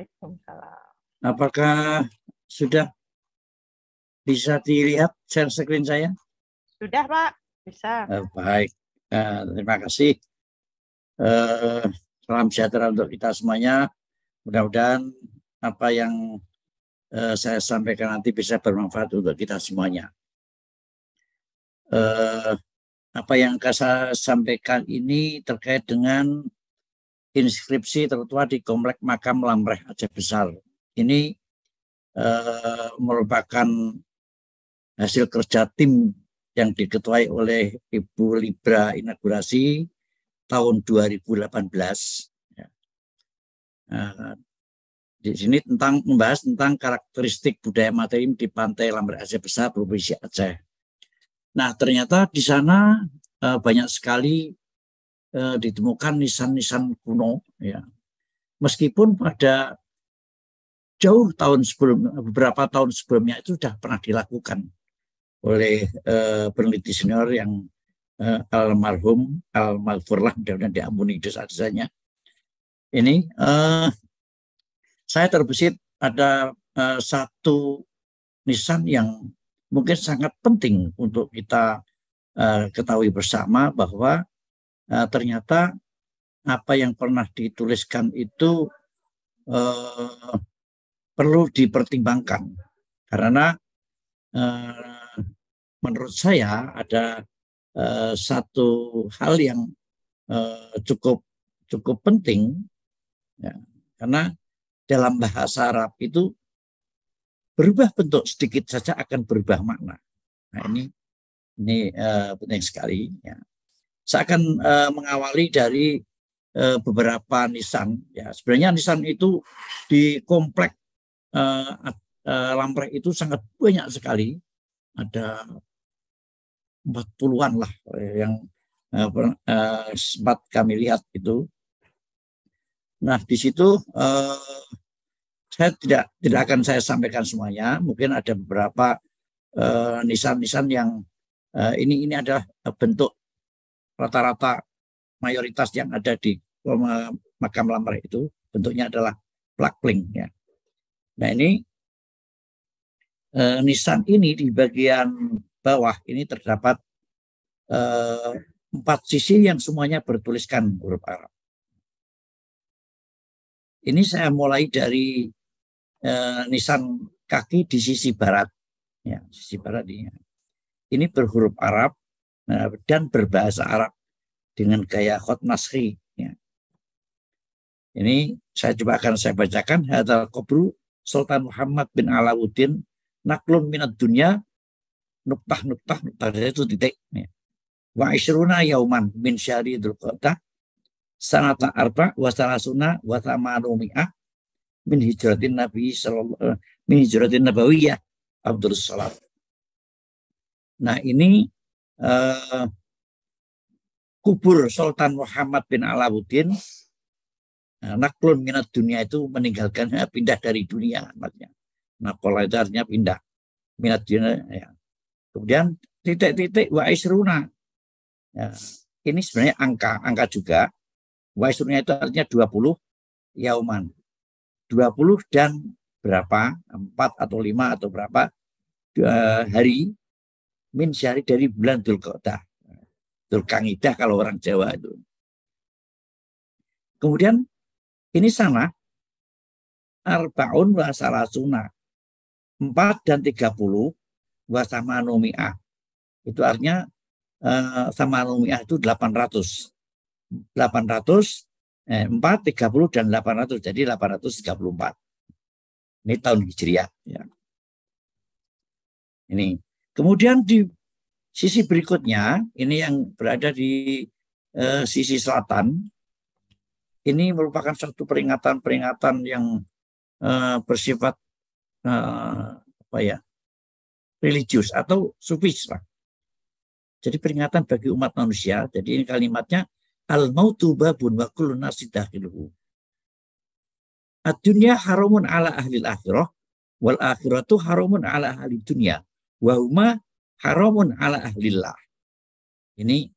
Waalaikumsalam. Apakah sudah bisa dilihat share screen saya? Sudah, Pak. Bisa. Baik, terima kasih. Salam sejahtera untuk kita semuanya. Mudah-mudahan apa yang saya sampaikan nanti bisa bermanfaat untuk kita semuanya. Apa yang saya sampaikan ini terkait dengan inskripsi tertua di Komplek Makam Lamreh Aceh Besar. Ini merupakan hasil kerja tim yang diketuai oleh Ibu Libra inaugurasi tahun 2018. Di sini membahas tentang karakteristik budaya materi di Pantai Lamreh Aceh Besar, Provinsi Aceh. Nah, ternyata di sana banyak sekali ditemukan nisan-nisan kuno, ya. Meskipun pada beberapa tahun sebelumnya itu sudah pernah dilakukan oleh peneliti senior yang almarhum mudah-mudahan diampuni dosa-dosanya. Ini saya terbesit ada satu nisan yang mungkin sangat penting untuk kita ketahui bersama, bahwa ternyata apa yang pernah dituliskan itu perlu dipertimbangkan, karena menurut saya ada satu hal yang cukup penting, ya, karena dalam bahasa Arab itu berubah bentuk sedikit saja akan berubah makna. Nah, ini penting sekali. Ya. Saya akan mengawali dari beberapa nisan. Ya, sebenarnya nisan itu di Komplek Lamreh itu sangat banyak sekali. Ada 40-an lah yang sempat kami lihat itu. Nah, di situ saya tidak akan saya sampaikan semuanya. Mungkin ada beberapa nisan-nisan yang ini adalah bentuk rata-rata mayoritas yang ada di makam Lamreh itu bentuknya adalah plak-pling, ya. Nah, ini nisan ini di bagian bawah ini terdapat 4 sisi yang semuanya bertuliskan huruf Arab. Ini saya mulai dari nisan kaki di sisi barat, ya, sisi barat ini. Ini berhuruf Arab dan berbahasa Arab dengan gaya khot naskhi. Ya. Ini saya coba akan saya bacakan. Hadal qabru Sultan Muhammad bin Alauddin naklun minat dunya nuktah itu titik. Ya. Wa isyruna yauman min syahri dzulqa'dah sanata arba wa salasuna wa tamanumi'ah min hijratin Nabi sallallahu min hijratin nabawiyah Abdul Salam. Nah, ini kubur Sultan Muhammad bin Alauddin. Naklun minat dunia itu meninggalkan, pindah dari dunia artinya. Nakola itu artinya pindah, minat dunia, ya. Kemudian titik-titik wa isruna. Ya, ini sebenarnya angka juga. Wa isruna itu artinya 20 yauman. 20 dan berapa? 4 atau 5 atau berapa hari min syahri dari bulan Dzulqa'dah. Dzulqa'idah kalau orang Jawa itu. Kemudian ini sama arbaun wa salasuna 4 dan 30 wa samanumi'ah. Itu artinya samanumi'ah itu 800. 4, 30 dan 800, jadi 834. Ini tahun Hijriah, ya. Ini. Kemudian di sisi berikutnya, ini yang berada di sisi selatan, ini merupakan satu peringatan yang bersifat religius atau sufis, Pak. Jadi peringatan bagi umat manusia. Jadi ini kalimatnya al-mautu babun wa kullu nasi dakhiluhu. Ad-dunya haramun ala ahli akhirah wal akhiratu haramun ala ahli dunya wa huma haramun ala ahlillah. Ini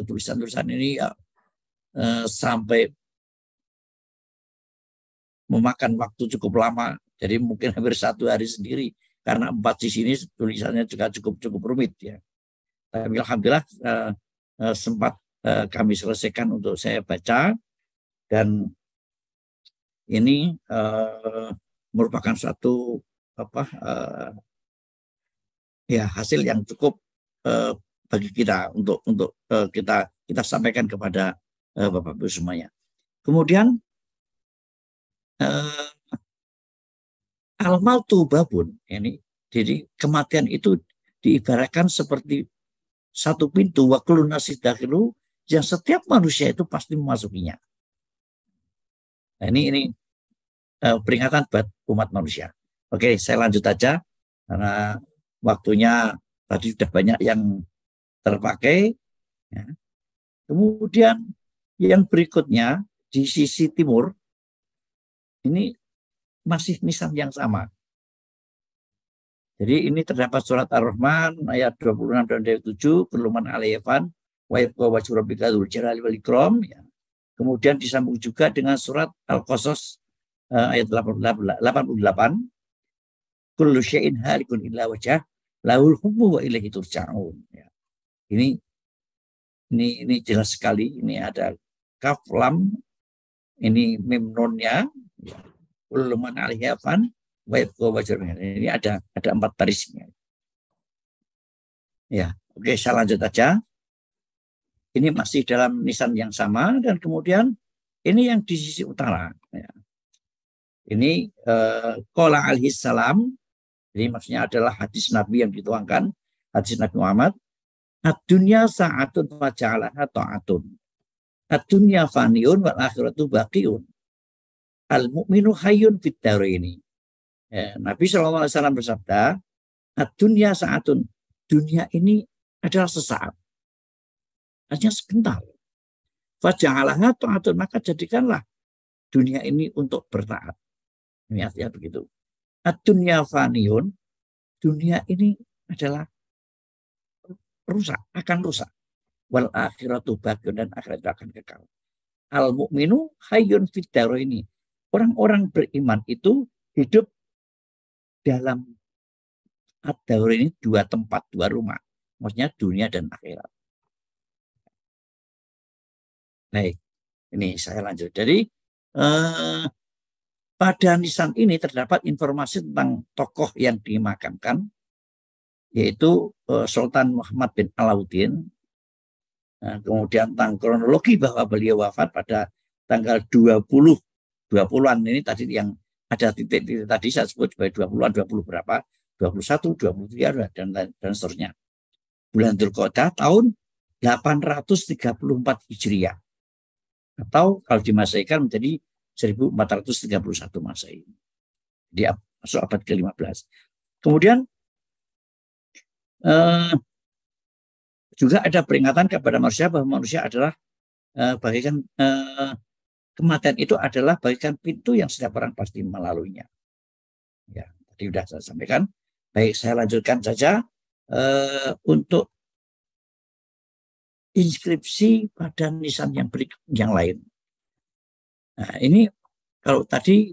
tulisan-tulisan ini sampai memakan waktu cukup lama. Jadi mungkin hampir 1 hari sendiri karena 4 di sini tulisannya juga cukup rumit ya. Tapi alhamdulillah sempat kami selesaikan untuk saya baca, dan ini merupakan suatu ya hasil yang cukup bagi kita untuk kita sampaikan kepada Bapak Ibu semuanya. Kemudian al-mautu babun, ini jadi kematian itu diibaratkan seperti satu pintu, wa kullu nasin dakhilu, yang setiap manusia itu pasti memasukinya. Nah, ini peringatan buat umat manusia. Oke, saya lanjut aja karena waktunya tadi sudah banyak yang terpakai. Ya. Kemudian yang berikutnya di sisi timur ini masih nisan yang sama. Jadi ini terdapat surat Ar-Rahman ayat 26 dan 27, berluman alaihafan wa yabqa wajhu rabbika dzul jalali wal ikram. Ya. Kemudian disambung juga dengan surat Al-Qasas ayat 88, kullu syai'in halikun illa wajhah lahul hukmu wa ilaihi turja'un. Ya. Ini jelas sekali. Ini ada kaf lam, ini mim nunnya, kullu man 'alaiha fan wa yabqa wajhu. Ini ada 4 barisnya. Ya, oke, saya lanjut aja. Ini masih dalam nisan yang sama, dan kemudian ini yang di sisi utara. Ya. Ini qala alaihi salam. Ini maksudnya adalah hadis Nabi yang dituangkan, hadis Nabi Muhammad. Ad-dunya sa'atun wa ja'alaha ta'atun. Ad-dunya faniyun wal akhiratu baqiyun. Al-mu'minu hayyun fid daraini. Ya, Nabi SAW bersabda, ad-dunya sa'atun. Dunia ini adalah sesaat. Hanya sebentar. Wa ja'alaha ta'atun. Maka jadikanlah dunia ini untuk bertaat. Ini artinya begitu. Ad-dunya faniyun. Dunia ini adalah rusak, akan rusak. Wal akhiratu baqiyun, dan akhirat akan kekal. Al mu'minu hayyun fid daraini. Orang-orang beriman itu hidup dalam ad-daraini, 2 tempat, 2 rumah. Maksudnya dunia dan akhirat. Baik, ini saya lanjut. Jadi pada nisan ini terdapat informasi tentang tokoh yang dimakamkan, yaitu Sultan Muhammad bin Alauddin. Nah, kemudian tentang kronologi bahwa beliau wafat pada tanggal 20-an ini tadi yang ada titik-titik tadi saya sebut sebagai 20-an, 20 berapa, 21, 23 dan seterusnya. Bulan Dzulqa'dah tahun 834 Hijriah. Atau kalau dimasaikan menjadi 1431 Masehi. Dia masuk abad ke-15. Kemudian juga ada peringatan kepada manusia bahwa manusia adalah bagaikan kematian itu adalah bagaikan pintu yang setiap orang pasti melaluinya. Ya, tadi sudah saya sampaikan. Baik, saya lanjutkan saja untuk inskripsi pada nisan yang lain. Nah, ini kalau tadi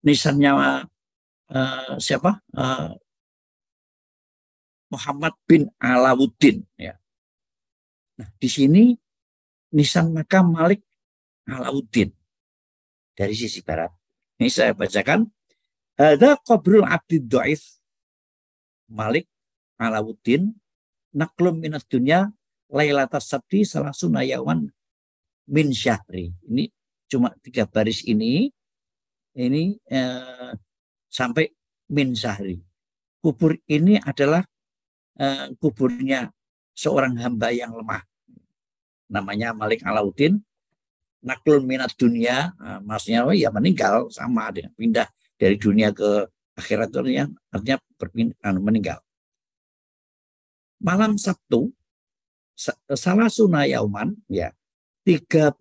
nisannya siapa? Muhammad bin Alauddin. Ya. Nah, di sini nisan makam Malik Alauddin dari sisi barat. Ini saya bacakan. Hadza qabrul abdid dhaif Malik Alauddin naklum minad dunya lailatas sabti salasuna yawan min syahri. Ini cuma 3 baris ini sampai min syahri. Kubur ini adalah kuburnya seorang hamba yang lemah, namanya Malik Alauddin. Naklun minat dunia, maksudnya ya meninggal, sama dengan pindah dari dunia ke akhirat, artinya meninggal. Malam Sabtu salasuna yauman, ya 30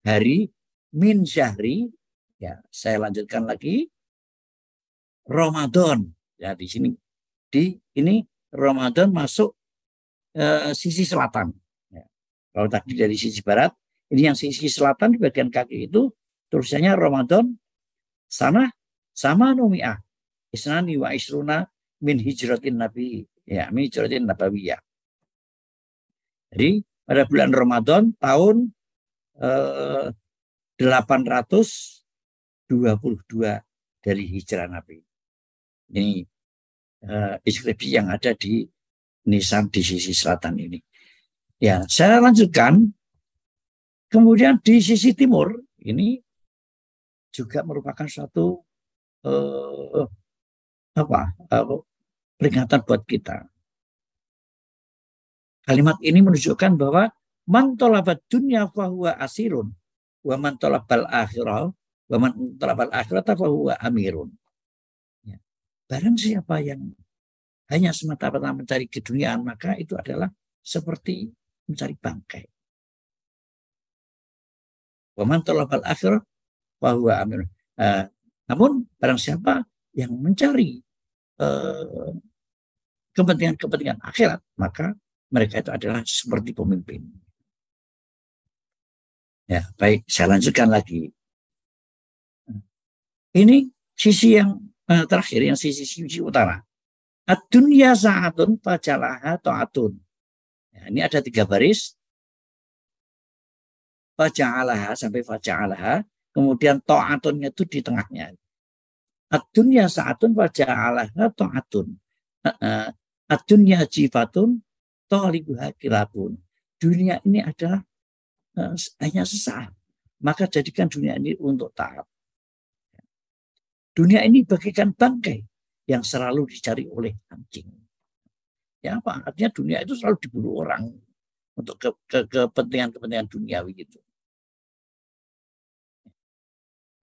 hari min syahri, ya saya lanjutkan lagi, Ramadan. Ya di sini ini Ramadan masuk sisi selatan. Ya. Kalau tadi dari sisi barat, ini yang sisi selatan di bagian kaki itu tulisannya Ramadan sama numi'ah isnani wa isruna min hijratin nabi, ya, min hijratin nabawiyah. Jadi pada bulan Ramadan tahun 822 dari hijrah Nabi. Ini inskripsi yang ada di nisan di sisi selatan ini. Ya, saya lanjutkan. Kemudian di sisi timur ini juga merupakan suatu peringatan buat kita. Kalimat ini menunjukkan bahwa man talabat dunya fahuwa asirun wa man talabal akhirah wa man talabal akhirata fahuwa amirun. Ya. Barang siapa yang hanya semata-mata mencari keduniaan, maka itu adalah seperti mencari bangkai. Wa man talabal akhirah fahuwa amirun. Namun barang siapa yang mencari kepentingan akhirat, maka mereka itu adalah seperti pemimpin. Ya, baik, saya lanjutkan lagi. Ini sisi yang terakhir, yang sisi utara. Ad-dunya sa'atun fajalaha ta'atun. Ya, ini ada 3 baris. Faja'alaha sampai faja'alaha. Kemudian ta'atunnya itu di tengahnya. Ad-dunya sa'atun faja'alaha ta'atun. Ad-dunya jifatun ta'libuha kilabun. Dunia ini adalah hanya sesaat. Maka jadikan dunia ini untuk taat. Dunia ini bagaikan bangkai yang selalu dicari oleh anjing. Ya apa? Artinya dunia itu selalu diburu orang untuk kepentingan duniawi gitu.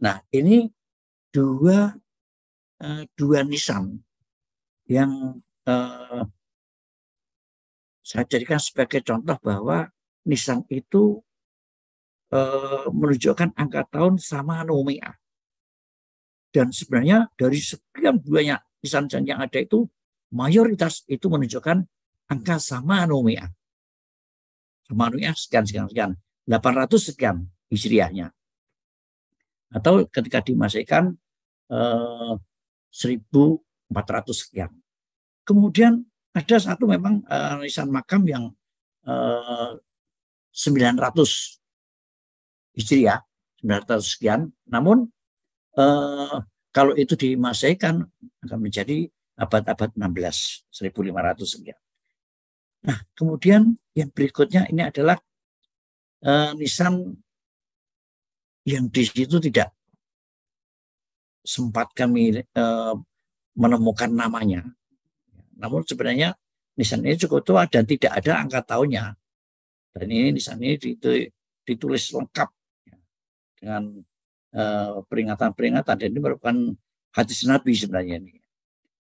Nah, ini dua nisan yang saya jadikan sebagai contoh bahwa nisan itu menunjukkan angka tahun sama numi'ah. Dan sebenarnya dari sekian banyak nisan yang ada itu, mayoritas itu menunjukkan angka sama numi'ah. Sama numi'ah sekian. 800 sekian hijriahnya. Atau ketika dimasihkan 1400 sekian. Kemudian ada satu memang nisan makam yang 900 hijriah, 900 sekian. Namun kalau itu dimasihkan akan menjadi abad-abad 16, 1500 sekian. Nah, kemudian yang berikutnya ini adalah nisan yang di situ tidak sempat kami menemukan namanya. Namun sebenarnya nisan ini cukup tua dan tidak ada angka tahunnya. Dan ini nisan ini ditulis lengkap dengan peringatan-peringatan, dan ini merupakan hadis Nabi sebenarnya ini.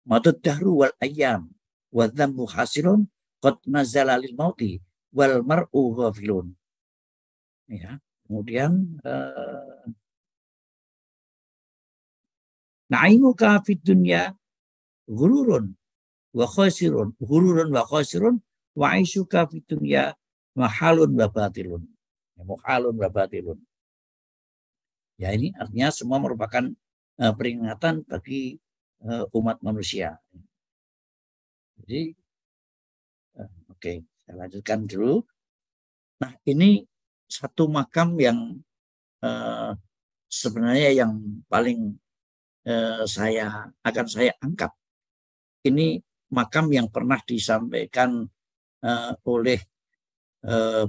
Matut dahru wal ayyam wa dzambu hasilun qad nazala lil mauti wal mar'u ghafilun. Ya, kemudian na'imuka fid dunya ghururun wa khasirun wa 'aishuka fid dunya mahalun wa batilun. Muhalun wa batilun. Ya, ini artinya semua merupakan peringatan bagi umat manusia. Jadi, oke, saya lanjutkan dulu. Nah, ini satu makam yang sebenarnya yang paling saya angkat. Ini makam yang pernah disampaikan oleh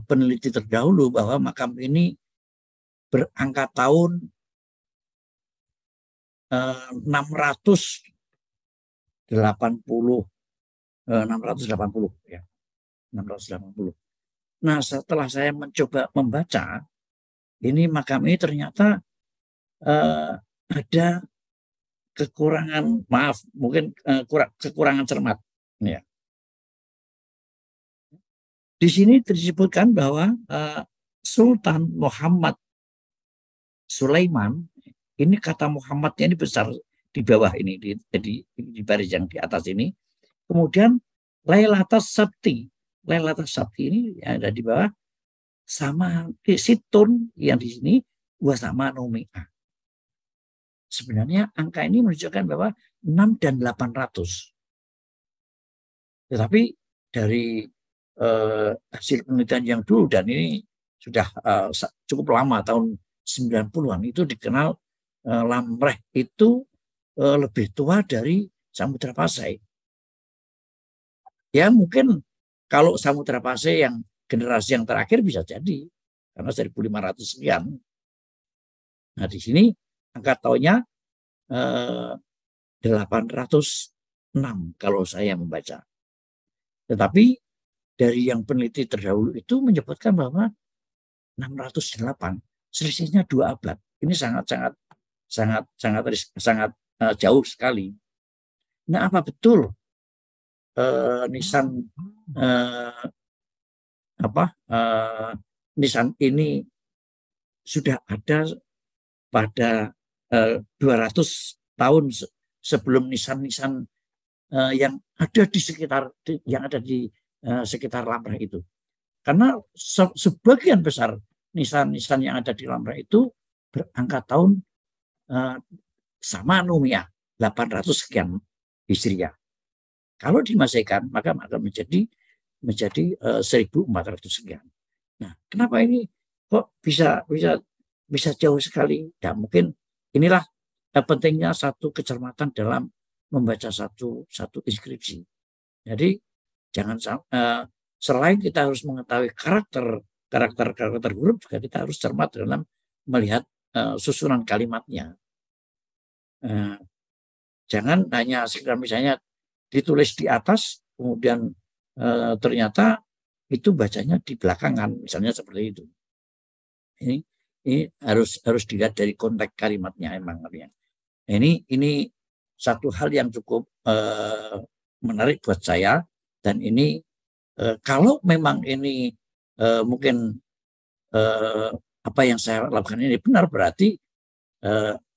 peneliti terdahulu bahwa makam ini berangka tahun 680 ya. 680. Nah, setelah saya mencoba membaca ini makam ini, ternyata ada kekurangan, mungkin kekurangan cermat ya. Di sini disebutkan bahwa Sultan Muhammad Sulaiman, ini kata Muhammadnya ini besar di bawah ini, di baris yang di atas ini. Kemudian Lailatul Sabti ini yang ada di bawah, sama Situn yang di sini wasamanomia. Sebenarnya angka ini menunjukkan bahwa 6 dan 800. Tetapi dari hasil penelitian yang dulu, dan ini sudah cukup lama, tahun 90-an, itu dikenal lamreh itu lebih tua dari Samudra Pasai. Ya mungkin kalau Samudra Pasai yang generasi yang terakhir bisa jadi, karena 1500 sekian. Nah di sini angka tahunnya 806 kalau saya membaca. Tetapi dari yang peneliti terdahulu itu menyebutkan bahwa 608, selisihnya 2 abad. Ini sangat jauh sekali. Nah, apa betul nisan nisan ini sudah ada pada 200 tahun sebelum nisan-nisan yang ada di sekitar Lamreh itu? Karena sebagian besar nisan-nisan yang ada di Lamreh itu berangka tahun sama Numia 800 sekian Hijriah. Kalau dimasaikan maka menjadi 1400 sekian. Nah, kenapa ini kok bisa jauh sekali? Ya mungkin inilah pentingnya satu kecermatan dalam membaca satu inskripsi. Jadi jangan selain kita harus mengetahui karakter huruf, juga kita harus cermat dalam melihat susunan kalimatnya. Jangan hanya sekedar misalnya ditulis di atas, kemudian ternyata itu bacanya di belakangan, misalnya seperti itu. Ini harus dilihat dari konteks kalimatnya emang. Ini satu hal yang cukup menarik buat saya, dan ini kalau memang ini mungkin apa yang saya lakukan ini benar, berarti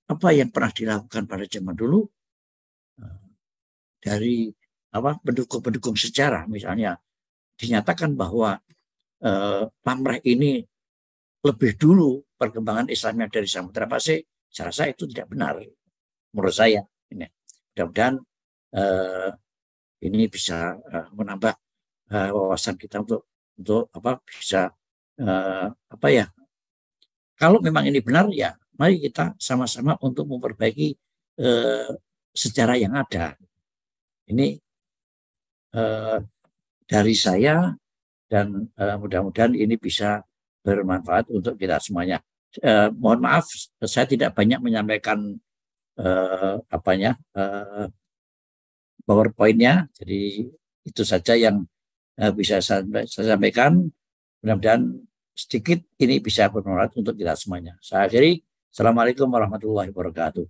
apa yang pernah dilakukan pada zaman dulu dari pendukung sejarah, misalnya dinyatakan bahwa Lamreh ini lebih dulu perkembangan Islamnya dari Samudra Pasai, saya rasa itu tidak benar menurut saya. Mudah-mudahan ini bisa menambah wawasan kita untuk bisa kalau memang ini benar, ya mari kita sama-sama untuk memperbaiki sejarah yang ada. Ini dari saya, dan mudah-mudahan ini bisa bermanfaat untuk kita semuanya. Mohon maaf, saya tidak banyak menyampaikan PowerPoint-nya, jadi itu saja yang bisa saya sampaikan. Mudah-mudahan sedikit ini bisa bermanfaat untuk kita semuanya. Saya akhiri. Assalamualaikum warahmatullahi wabarakatuh.